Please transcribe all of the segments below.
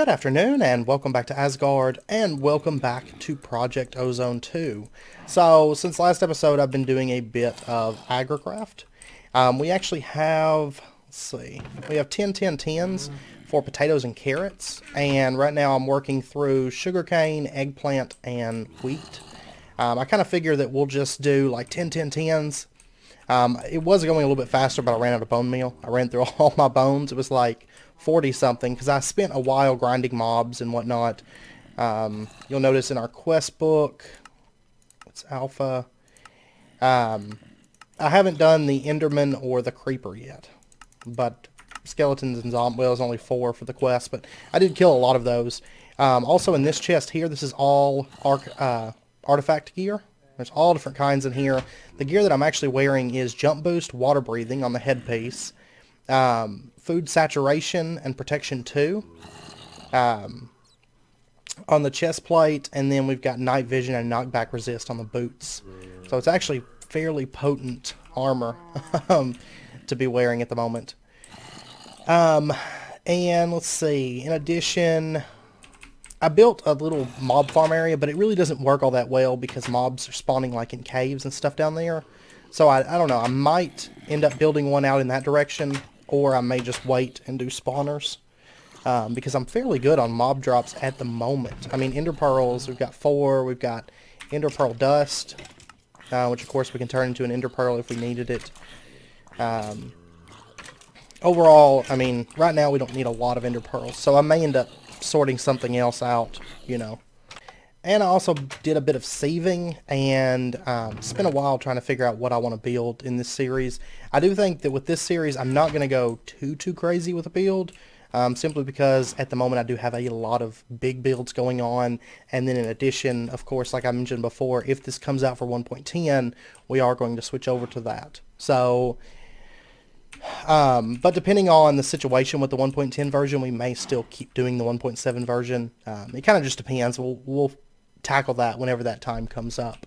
Good afternoon and welcome back to Asgard and welcome back to Project Ozone 2. So since last episode I've been doing a bit of agricraft. We actually have, let's see, we have 10 for potatoes and carrots, and right now I'm working through sugarcane, eggplant, and wheat. I kind of figure that we'll just do like 10. It was going a little bit faster, but I ran out of bone meal. I ran through all my bones. It was like 40 something because I spent a while grinding mobs and whatnot. You'll notice in our quest book, it's alpha. I haven't done the Enderman or the Creeper yet, but skeletons and zombie, well, it's only 4 for the quest, but I did kill a lot of those. Also in this chest here, this is all artifact gear. There's all different kinds in here. The gear that I'm actually wearing is jump boost, water breathing on the headpiece, food saturation and protection 2 on the chest plate, and then we've got night vision and knockback resist on the boots. So it's actually fairly potent armor to be wearing at the moment. And let's see, in addition, I built a little mob farm area, but it really doesn't work all that well because mobs are spawning like in caves and stuff down there. So I don't know, I might end up building one out in that direction, or I may just wait and do spawners. Because I'm fairly good on mob drops at the moment. I mean, ender pearls, we've got 4, we've got ender pearl dust, which of course we can turn into an ender pearl if we needed it. Overall, I mean, right now we don't need a lot of ender pearls, so I may end up sorting something else out, you know. And I also did a bit of sieving and spent a while trying to figure out what I want to build in this series. I do think that with this series I'm not going to go too crazy with a build, simply because at the moment I do have a lot of big builds going on, and then in addition, of course, like I mentioned before, if this comes out for 1.10, we are going to switch over to that. So but depending on the situation with the 1.10 version, we may still keep doing the 1.7 version. It kind of just depends. We'll tackle that whenever that time comes up.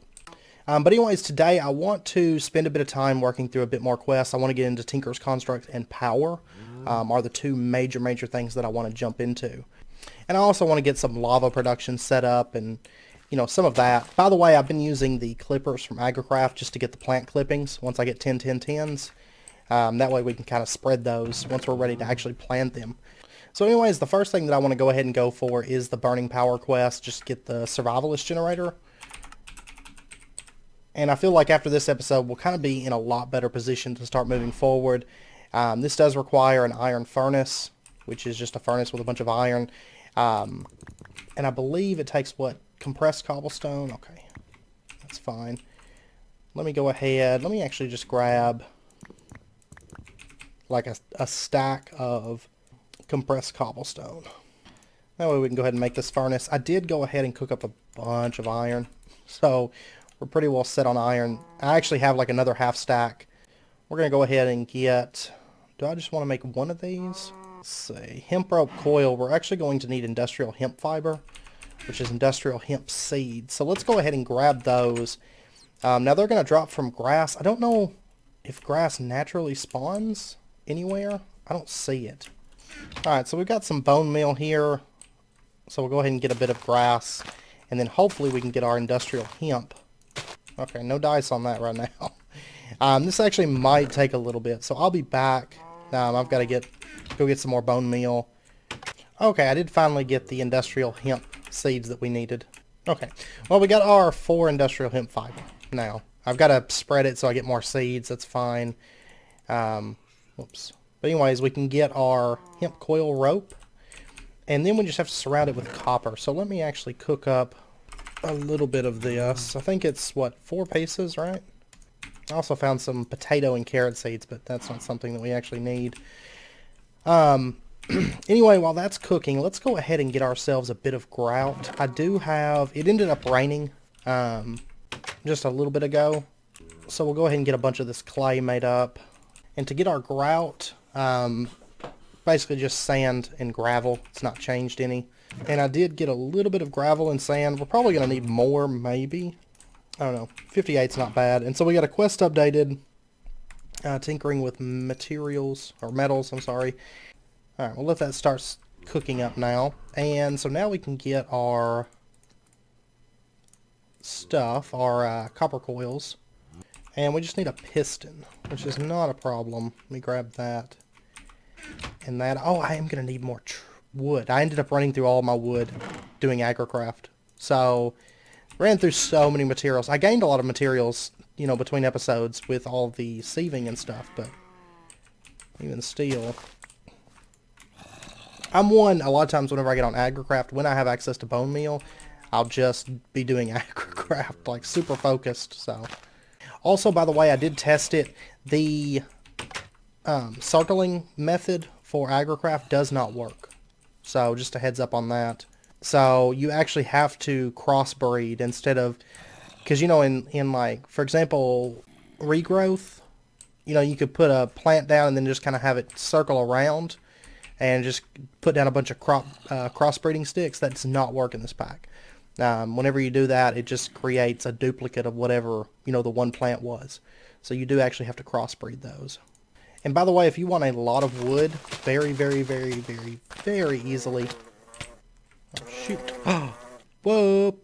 But anyways, today I want to spend a bit of time working through a bit more quests. I want to get into Tinker's Construct and Power, are the 2 major things that I want to jump into. And I also want to get some lava production set up and, you know, some of that. By the way, I've been using the clippers from Agricraft just to get the plant clippings once I get 10. That way we can kind of spread those once we're ready to actually plant them. So anyways, the first thing that I want to go ahead and go for is the Burning Power quest, just get the Survivalist generator. And I feel like after this episode, we'll kind of be in a lot better position to start moving forward. This does require an iron furnace, which is just a furnace with a bunch of iron. And I believe it takes, what, compressed cobblestone? Okay, that's fine. Let me go ahead. Let me actually just grab like a stack of compressed cobblestone. That way we can go ahead and make this furnace. I did go ahead and cook up a bunch of iron, so we're pretty well set on iron. I actually have like another half stack. We're going to go ahead and get, do I just want to make one of these? Let's see, hemp rope coil. We're actually going to need industrial hemp fiber, which is industrial hemp seeds. So let's go ahead and grab those. Now they're going to drop from grass. I don't know if grass naturally spawns anywhere. I don't see it. Alright, so we've got some bone meal here. So we'll go ahead and get a bit of grass. And then hopefully we can get our industrial hemp. Okay, no dice on that right now. This actually might take a little bit. So I'll be back. I've got to go get some more bone meal. Okay, I did finally get the industrial hemp seeds that we needed. Okay, well, we got our 4 industrial hemp fiber now. I've got to spread it so I get more seeds. That's fine. Whoops. But anyways, we can get our hemp coil rope, and then we just have to surround it with copper. So let me actually cook up a little bit of this. I think it's, what, 4 pieces, right? I also found some potato and carrot seeds, but that's not something that we actually need. Anyway, while that's cooking, let's go ahead and get ourselves a bit of grout. I do have, it ended up raining just a little bit ago, so we'll go ahead and get a bunch of this clay made up. And to get our grout, basically just sand and gravel. It's not changed any. And I did get a little bit of gravel and sand. We're probably going to need more, maybe. I don't know. 58's not bad. And so we got a quest updated. Tinkering with materials, or metals, I'm sorry. Alright, we'll let that start cooking up now. And so now we can get our stuff, our copper coils. And we just need a piston, which is not a problem. Let me grab that. And that, oh, I am going to need more wood. I ended up running through all my wood doing agricraft. So, ran through so many materials. I gained a lot of materials, you know, between episodes with all the sieving and stuff, but even still. I'm one, a lot of times whenever I get on agricraft, when I have access to bone meal, I'll just be doing agricraft, like super focused, so. Also, by the way, I did test it. The circling method for agricraft does not work. So, just a heads up on that. So, you actually have to crossbreed instead of, because, you know, in like, for example, regrowth, you know, you could put a plant down and then just kind of have it circle around and just put down a bunch of crossbreeding sticks. That does not work in this pack. Whenever you do that, it just creates a duplicate of whatever, you know, the one plant was. So you do actually have to crossbreed those. And by the way, if you want a lot of wood, very, very, very, very, very easily. Oh, shoot. Whoa.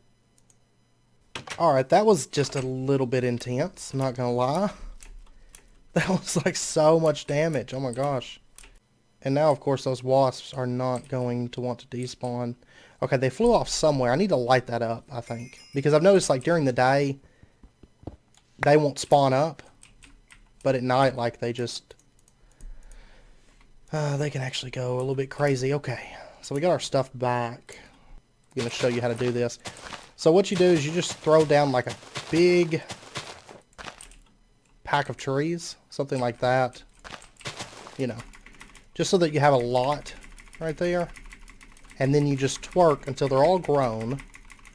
Alright, that was just a little bit intense, I'm not gonna lie. That was like so much damage, oh my gosh. And now, of course, those wasps are not going to want to despawn. Okay, they flew off somewhere. I need to light that up, I think. Because I've noticed, like, during the day, they won't spawn up. But at night, like, they just... they can actually go a little bit crazy. Okay, so we got our stuff back. I'm going to show you how to do this. So what you do is you just throw down, like, a big pack of trees. Something like that. You know. Just so that you have a lot right there. And then you just twerk until they're all grown.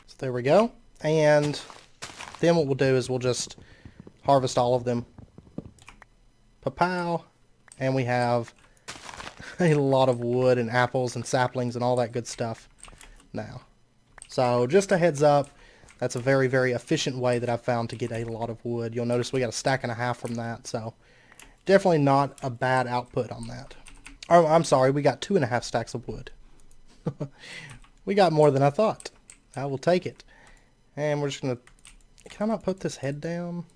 So there we go. And then what we'll do is we'll just harvest all of them. Pa-pow. And we have a lot of wood and apples and saplings and all that good stuff now. So just a heads up, that's a very, very efficient way that I've found to get a lot of wood. You'll notice we got a stack and a half from that. So definitely not a bad output on that. Oh, I'm sorry, we got 2.5 stacks of wood. We got more than I thought. I will take it. And we're just going to... Can I not put this head down?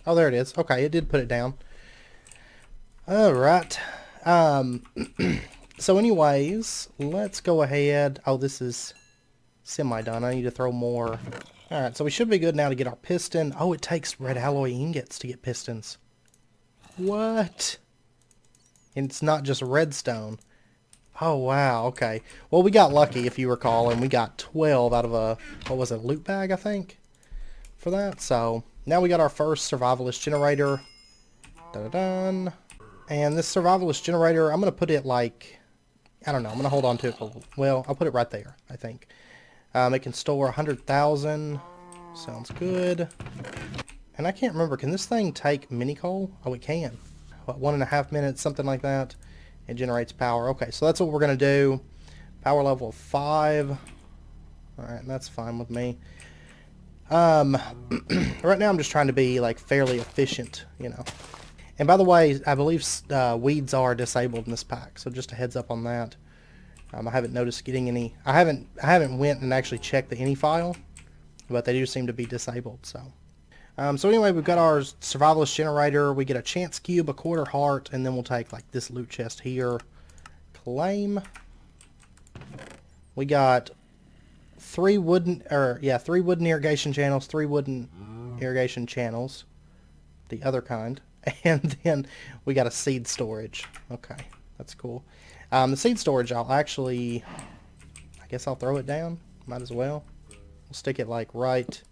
Oh, there it is. Okay, it did put it down. Alright. So anyways, let's go ahead. Oh, this is semi-done. I need to throw more. Alright, so we should be good now to get our piston. Oh, it takes red alloy ingots to get pistons. What? And it's not just redstone. Oh, wow, okay. Well, we got lucky, if you recall, and we got 12 out of a, what was it, loot bag, I think, for that. So, now we got our first survivalist generator. Da-da-dun. And this survivalist generator, I'm going to put it like, I don't know, I'm going to hold on to it for, well, I'll put it right there, I think. It can store 100,000. Sounds good. And I can't remember, can this thing take mini coal? Oh, it can. What, 1.5 minutes, something like that. It generates power. Okay, so that's what we're going to do. Power level 5. Alright, that's fine with me. Right now I'm just trying to be like fairly efficient, you know. And by the way, I believe weeds are disabled in this pack, so just a heads up on that. I haven't noticed getting any. I haven't went and actually checked the any file, but they do seem to be disabled. So anyway, we've got our survivalist generator. We get a chance cube, a quarter heart, and then we'll take like this loot chest here. Claim. We got 3 wooden irrigation channels, 3 wooden irrigation channels, the other kind, and then we got a seed storage. Okay, that's cool. The seed storage, I guess I'll throw it down. Might as well. We'll stick it like right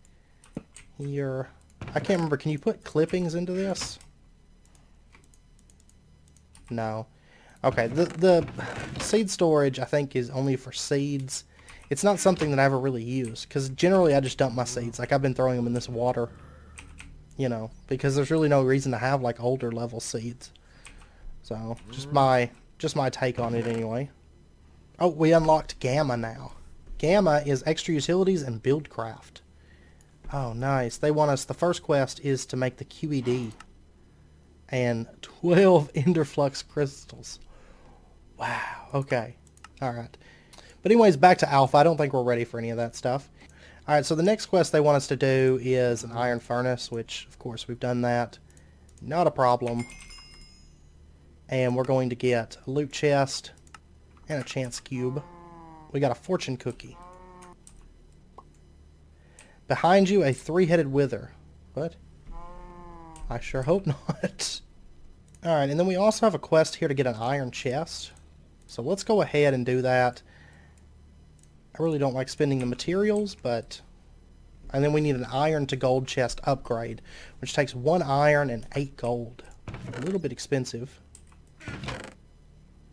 here. I can't remember, can you put clippings into this? No. Okay, the seed storage I think is only for seeds. It's not something that I ever really use, because generally I just dump my seeds. Like I've been throwing them in this water, you know, because there's really no reason to have like older level seeds. So, just my take on it anyway. Oh, we unlocked Gamma now. Gamma is extra utilities and buildcraft. Oh, nice. They want us, the first quest is to make the QED. And 12 Enderflux crystals. Wow, okay. Alright. But anyways, back to Alpha. I don't think we're ready for any of that stuff. Alright, so the next quest they want us to do is an iron furnace, which, of course, we've done that. Not a problem. And we're going to get a loot chest and a chance cube. We got a fortune cookie. Behind you, a three-headed wither. What? I sure hope not. Alright, and then we also have a quest here to get an iron chest. So let's go ahead and do that. I really don't like spending the materials, but... And then we need an iron to gold chest upgrade, which takes 1 iron and 8 gold. A little bit expensive.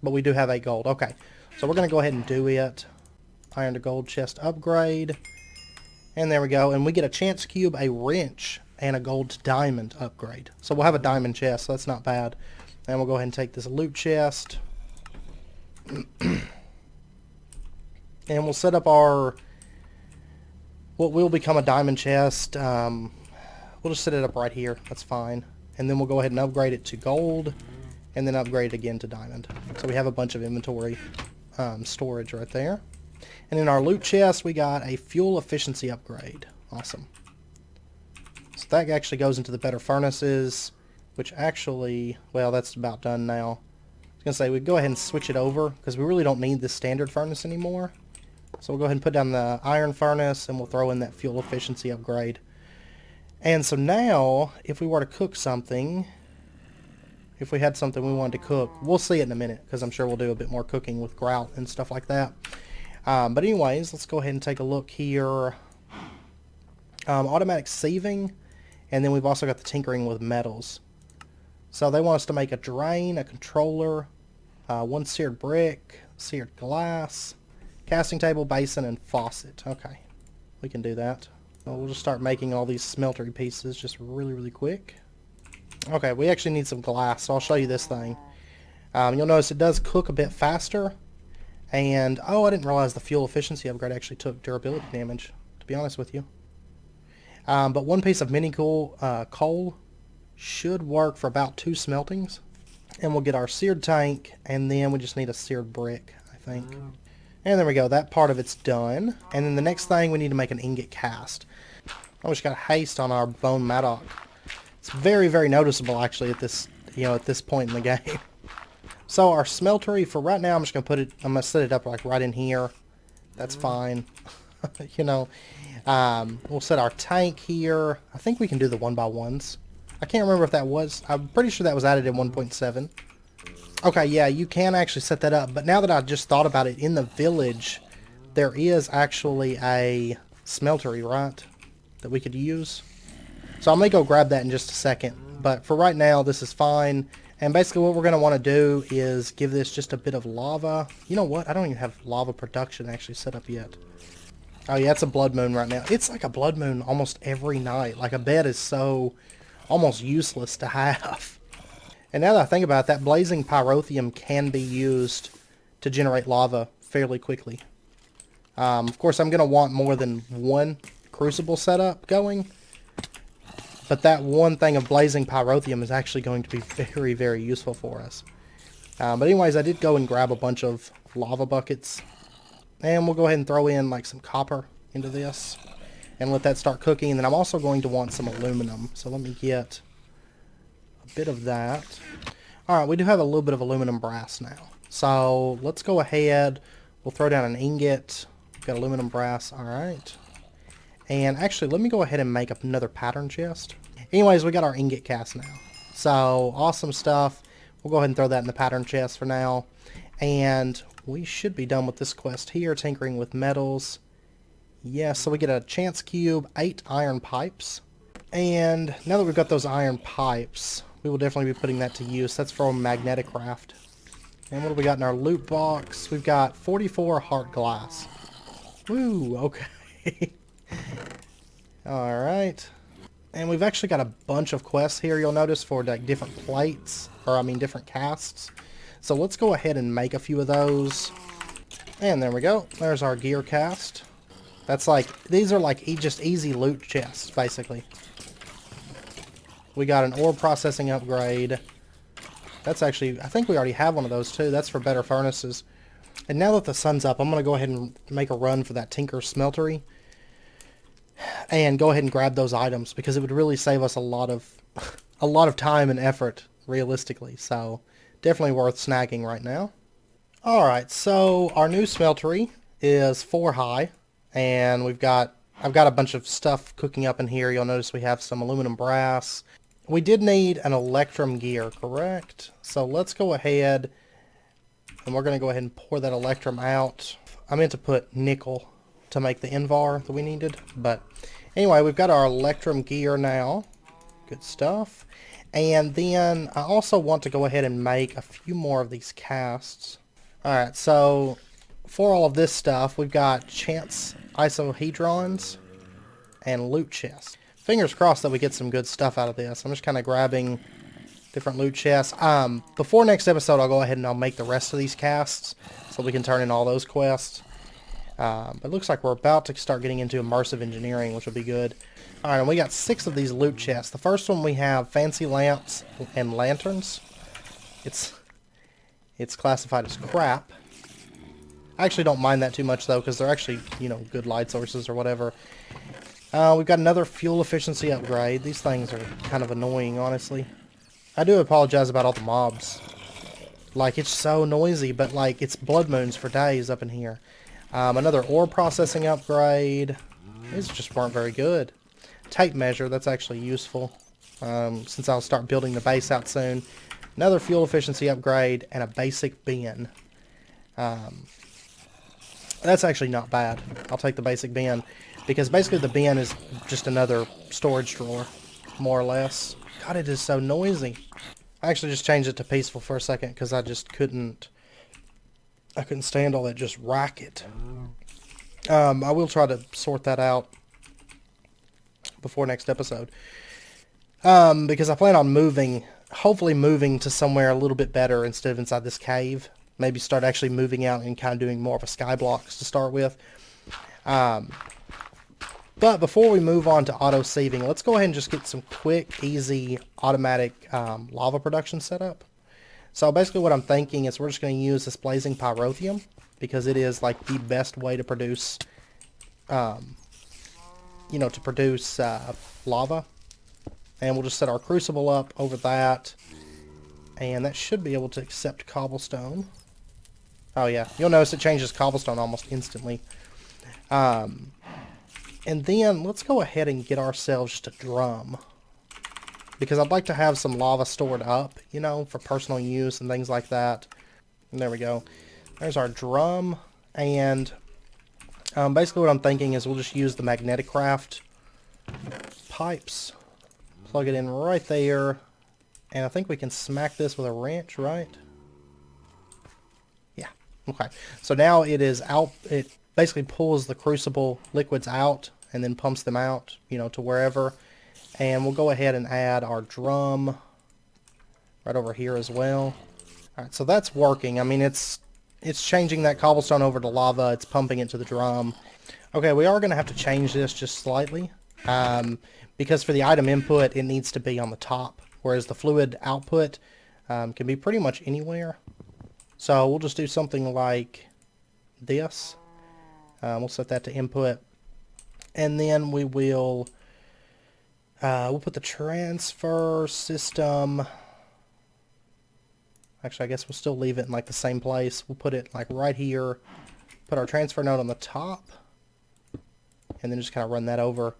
But we do have 8 gold. Okay, so we're going to go ahead and do it. Iron to gold chest upgrade. And there we go. And we get a chance cube, a wrench, and a gold to diamond upgrade. So we'll have a diamond chest, so that's not bad. And we'll go ahead and take this loot chest. And we'll set up our... what will become a diamond chest. We'll just set it up right here. That's fine. And then we'll go ahead and upgrade it to gold. And then upgrade it again to diamond. So we have a bunch of inventory storage right there. And in our loot chest, we got a fuel efficiency upgrade. Awesome. So that actually goes into the better furnaces, which actually, well, that's about done now. I was going to say, we'd go ahead and switch it over, because we really don't need this standard furnace anymore. So we'll go ahead and put down the iron furnace, and we'll throw in that fuel efficiency upgrade. And so now, if we were to cook something, if we had something we wanted to cook, we'll see it in a minute, because I'm sure we'll do a bit more cooking with grout and stuff like that. But anyways, let's go ahead and take a look here. Automatic sieving, and then we've also got the tinkering with metals. So they want us to make a drain, a controller, 1 seared brick, seared glass, casting table, basin, and faucet. Okay, we can do that. So we'll just start making all these smeltery pieces just really quick. Okay, we actually need some glass, so I'll show you this thing. You'll notice it does cook a bit faster. And, oh, I didn't realize the fuel efficiency upgrade actually took durability damage, to be honest with you. But 1 piece of mini coal should work for about 2 smeltings. And we'll get our seared tank, and then we just need a seared brick, I think. And there we go, that part of it's done. And then the next thing, we need to make an ingot cast. Oh, we just got haste on our bone mattock. It's very noticeable, actually, at this, at this point in the game. So our smeltery, for right now, I'm gonna set it up like right in here. That's fine. We'll set our tank here. I think we can do the 1x1s. I can't remember if that was, I'm pretty sure that was added in 1.7. Okay, yeah, you can actually set that up, but now that I just thought about it, in the village, there is actually a smeltery, right, that we could use. So I'm gonna go grab that in just a second, but for right now, this is fine. And basically what we're going to want to do is give this just a bit of lava. You know what? I don't even have lava production actually set up yet. Oh yeah, it's a blood moon right now. It's like a blood moon almost every night. Like a bed is so almost useless to have. And now that I think about it, that blazing pyrotheum can be used to generate lava fairly quickly. Of course, I'm going to want more than 1 crucible setup going. But that 1 thing of blazing pyrotheum is actually going to be very useful for us. But anyways, I did go and grab a bunch of lava buckets. And we'll go ahead and throw in like some copper into this. And let that start cooking. And then I'm also going to want some aluminum. So let me get a bit of that. Alright, we do have a little bit of aluminum brass now. So let's go ahead. We'll throw down an ingot. We've got aluminum brass. Alright. And actually, let me go ahead and make up another pattern chest. Anyways, we got our ingot cast now. So, awesome stuff. We'll go ahead and throw that in the pattern chest for now. And we should be done with this quest here, tinkering with metals. Yeah, so we get a chance cube, 8 iron pipes. And now that we've got those iron pipes, we will definitely be putting that to use. That's from magnetic raft. And what do we got in our loot box? We've got 44 heart glass. Woo, okay. Alright. And we've actually got a bunch of quests here, you'll notice, for like different plates, or I mean different casts. So let's go ahead and make a few of those. And there we go. There's our gear cast. That's like, these are like just easy loot chests, basically. We got an ore processing upgrade. That's actually, I think we already have one of those too. That's for better furnaces. And now that the sun's up, I'm going to go ahead and make a run for that Tinker smeltery. And go ahead and grab those items, because it would really save us a lot of time and effort, realistically. So definitely worth snagging right now. Alright, so our new smeltery is 4 high, and I've got a bunch of stuff cooking up in here. You'll notice we have some aluminum brass. We did need an electrum gear, correct? So let's go ahead, and we're going to go ahead and pour that electrum out. I meant to put nickel to make the Invar that we needed, but anyway, we've got our electrum gear now. Good stuff. And then I also want to go ahead and make a few more of these casts. Alright, so for all of this stuff, we've got chance isohedrons and loot chests. Fingers crossed that we get some good stuff out of this. I'm just kind of grabbing different loot chests. Before next episode, I'll go ahead and I'll make the rest of these casts so we can turn in all those quests. But it looks like we're about to start getting into immersive engineering, which will be good. Alright, and we got 6 of these loot chests. The first one we have fancy lamps and lanterns. It's classified as crap. I actually don't mind that too much, though, because they're actually, you know, good light sources or whatever. We've got another fuel efficiency upgrade. These things are kind of annoying, honestly. I do apologize about all the mobs. Like, it's so noisy, but, like, it's blood moons for days up in here. Another ore processing upgrade. These just weren't very good. Tape measure, that's actually useful, since I'll start building the base out soon. Another fuel efficiency upgrade, and a basic bin. That's actually not bad. I'll take the basic bin, because basically the bin is just another storage drawer, more or less. God, it is so noisy. I actually just changed it to peaceful for a second, because I just couldn't stand all that just racket. I will try to sort that out before next episode. Because I plan on hopefully moving to somewhere a little bit better instead of inside this cave. Maybe start actually moving out and kind of doing more of a skyblocks to start with. But before we move on to auto-sieving, let's go ahead and just get some quick, easy, automatic lava production set up. So basically what I'm thinking is we're just going to use this blazing pyrotheum, because it is like the best way to produce, you know, lava. And we'll just set our crucible up over that, and that should be able to accept cobblestone. Oh yeah, you'll notice it changes cobblestone almost instantly. And then let's go ahead and get ourselves just a drum, because I'd like to have some lava stored up, you know, for personal use and things like that. And there we go. There's our drum, and basically what I'm thinking is we'll just use the magnetic craft pipes. Plug it in right there, and I think we can smack this with a wrench, right? Yeah, okay. So now it is out. It basically pulls the crucible liquids out and then pumps them out, you know, to wherever. And we'll go ahead and add our drum right over here as well. Alright, so that's working. I mean, it's changing that cobblestone over to lava. It's pumping it to the drum. Okay, we are going to have to change this just slightly. Because for the item input, it needs to be on the top, whereas the fluid output can be pretty much anywhere. So we'll just do something like this. We'll set that to input, and then we will we'll put the transfer system. Actually, I guess we'll still leave it in like the same place. We'll put it like right here. Put our transfer node on the top, and then just kind of run that over.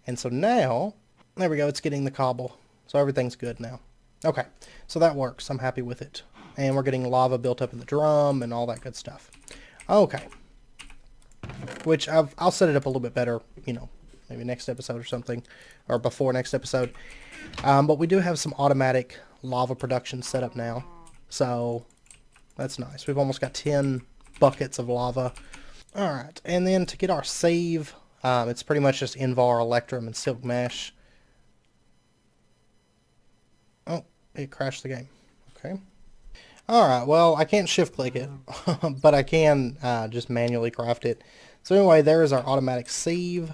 And so now, there we go, it's getting the cobble. So everything's good now. Okay, so that works. I'm happy with it. And we're getting lava built up in the drum and all that good stuff. Okay. Which I'll set it up a little bit better, you know, maybe next episode or something. Or before next episode. But we do have some automatic lava production set up now. So that's nice. We've almost got 10 buckets of lava. Alright, and then to get our save... it's pretty much just Invar, Electrum, and Silk Mesh. Oh, it crashed the game. Okay. Alright, well, I can't shift-click it, but I can just manually craft it. So anyway, there is our automatic sieve.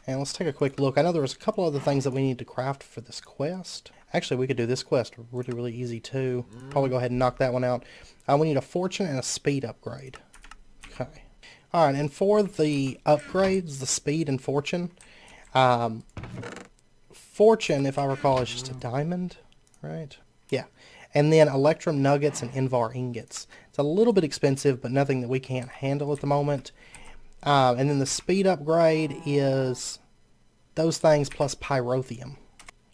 And let's take a quick look. I know there was a couple other things that we need to craft for this quest. Actually, we could do this quest really, really easy too. Probably go ahead and knock that one out. We need a fortune and a speed upgrade. Okay. Alright, and for the upgrades, the speed and fortune, fortune, if I recall, is just a diamond, right? Yeah. And then electrum nuggets and invar ingots. It's a little bit expensive, but nothing that we can't handle at the moment. And then the speed upgrade is those things plus pyrotheum.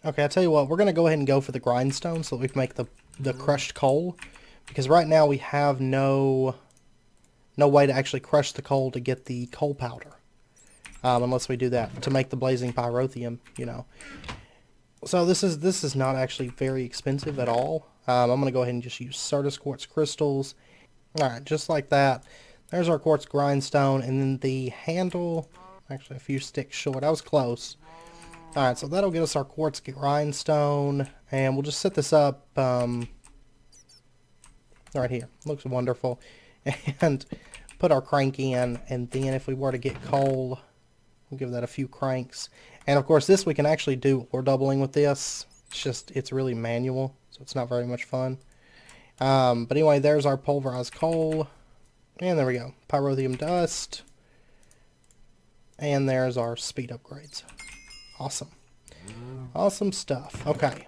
Okay, I'll tell you what, we're going to go ahead and go for the grindstone so that we can make the crushed coal. Because right now we have no way to actually crush the coal to get the coal powder. Unless we do that to make the blazing pyrotheum, you know. So this is not actually very expensive at all. I'm going to go ahead and just use Certus quartz crystals. Alright, just like that. There's our quartz grindstone, and then the handle, actually a few sticks short. I was close. Alright, so that'll get us our quartz grindstone, and we'll just set this up right here. Looks wonderful. And put our crank in, and then if we were to get coal, we'll give that a few cranks. And of course this we can actually do ore doubling with this. It's really manual, so it's not very much fun. But anyway, there's our pulverized coal. And there we go. Pyrotheum dust. And there's our speed upgrades. Awesome. Awesome stuff. Okay.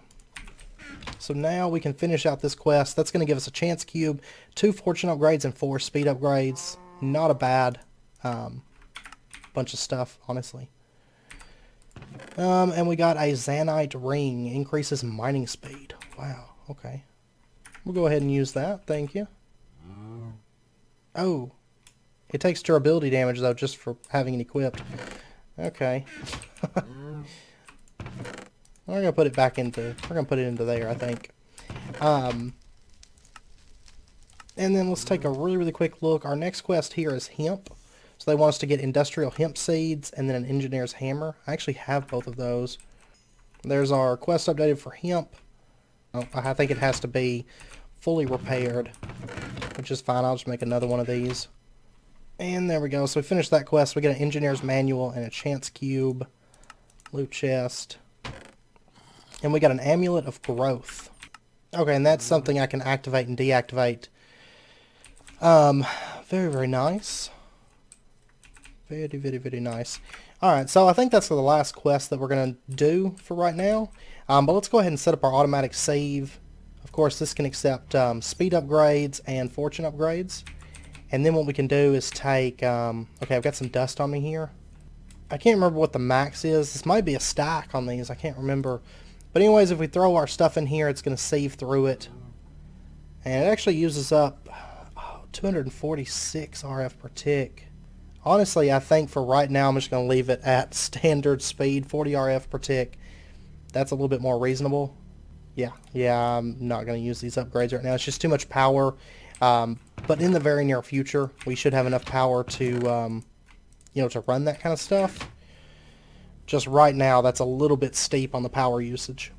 So now we can finish out this quest. That's going to give us a chance cube, 2 fortune upgrades, and 4 speed upgrades. Not a bad bunch of stuff, honestly. And we got a Zanite ring. Increases mining speed. Wow. Okay. We'll go ahead and use that. Thank you. Oh. It takes durability damage, though, just for having it equipped. Okay. We're gonna put it back into. We're gonna put it into there, I think. And then let's take a really, really quick look. Our next quest here is hemp. So they want us to get industrial hemp seeds and then an engineer's hammer. I actually have both of those. There's our quest updated for hemp. Oh, I think it has to be fully repaired, which is fine. I'll just make another one of these. And there we go. So we finished that quest. We get an engineer's manual and a chance cube, loot chest, and we got an amulet of growth. Okay, and that's something I can activate and deactivate. Very, very nice. Very, very, very nice. Alright, so I think that's the last quest that we're going to do for right now. But let's go ahead and set up our automatic save. Of course, this can accept speed upgrades and fortune upgrades. And then what we can do is take... okay, I've got some dust on me here. I can't remember what the max is. This might be a stack on these. I can't remember. But anyways, if we throw our stuff in here, it's going to save through it. And it actually uses up 246 RF per tick. Honestly, I think for right now, I'm just going to leave it at standard speed, 40 RF per tick. That's a little bit more reasonable. Yeah, I'm not going to use these upgrades right now. It's just too much power. But in the very near future, we should have enough power to, you know, to run that kind of stuff. Just right now, that's a little bit steep on the power usage.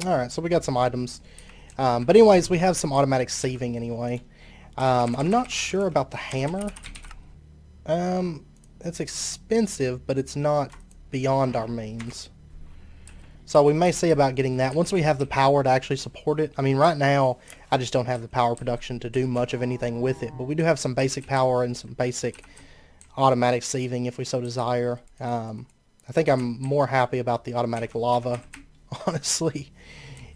Alright, so we got some items. But anyways, we have some automatic saving anyway. I'm not sure about the hammer. It's expensive, but it's not beyond our means. So we may see about getting that once we have the power to actually support it. I mean, right now, I just don't have the power production to do much of anything with it. But we do have some basic power and some basic automatic sieving if we so desire. I think I'm more happy about the automatic lava, honestly.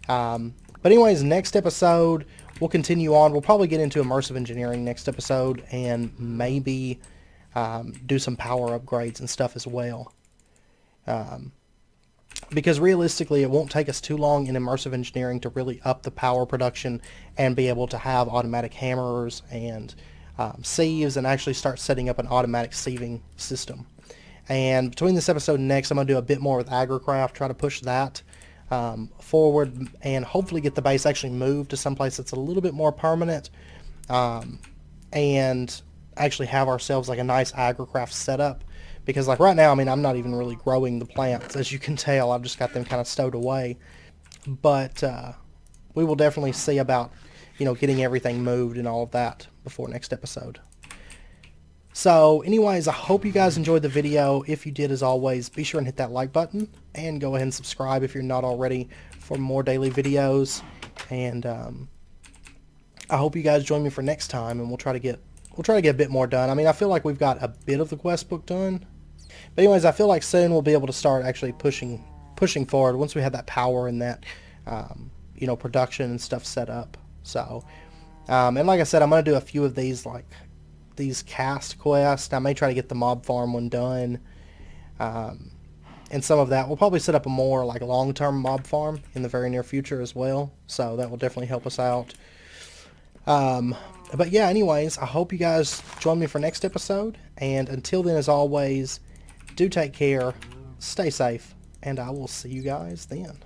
But anyways, next episode, we'll continue on. We'll probably get into immersive engineering next episode and maybe do some power upgrades and stuff as well. Because realistically, it won't take us too long in immersive engineering to really up the power production and be able to have automatic hammers and sieves and actually start setting up an automatic sieving system. And between this episode and next, I'm going to do a bit more with agricraft, try to push that forward and hopefully get the base actually moved to someplace that's a little bit more permanent and actually have ourselves like a nice agricraft setup. Because like right now, I mean, I'm not even really growing the plants. As you can tell, I've just got them kind of stowed away. But we will definitely see about, you know, getting everything moved and all of that before next episode. So anyways, I hope you guys enjoyed the video. If you did, as always, be sure and hit that like button and go ahead and subscribe if you're not already for more daily videos. And I hope you guys join me for next time, and we'll try to get a bit more done. I mean, I feel like we've got a bit of the quest book done. But anyways, I feel like soon we'll be able to start actually pushing forward once we have that power and that you know, production and stuff set up. So and like I said, I'm going to do a few of these, like these cast quests. I may try to get the mob farm one done, and some of that. We'll probably set up a more like long-term mob farm in the very near future as well, so that will definitely help us out. But yeah, anyways, I hope you guys join me for next episode, and until then, as always, do take care, stay safe, and I will see you guys then.